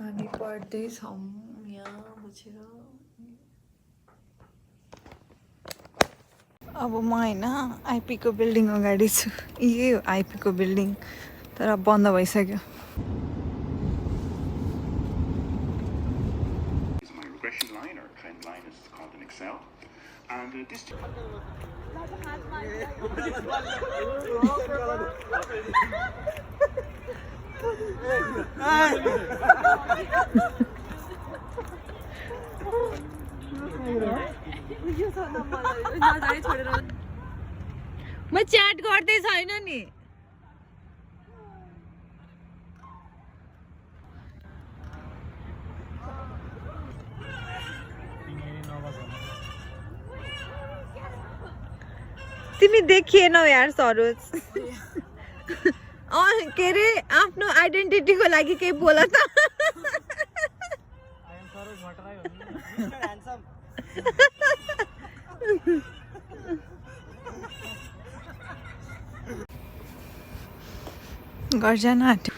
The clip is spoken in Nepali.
अनि पढ्दैछौँ यहाँ बसेर। अब म होइन आइपीको बिल्डिङ अगाडि छु। यही हो आइपीको बिल्डिङ, तर बन्द भइसक्यो। म च्याट गर्दै छैन नि। तिमी देखिएनौ यार सरोज। के अरे आफ्नो आइडेन्टिटीको लागि केही बोल त। घर जान आँट्यो।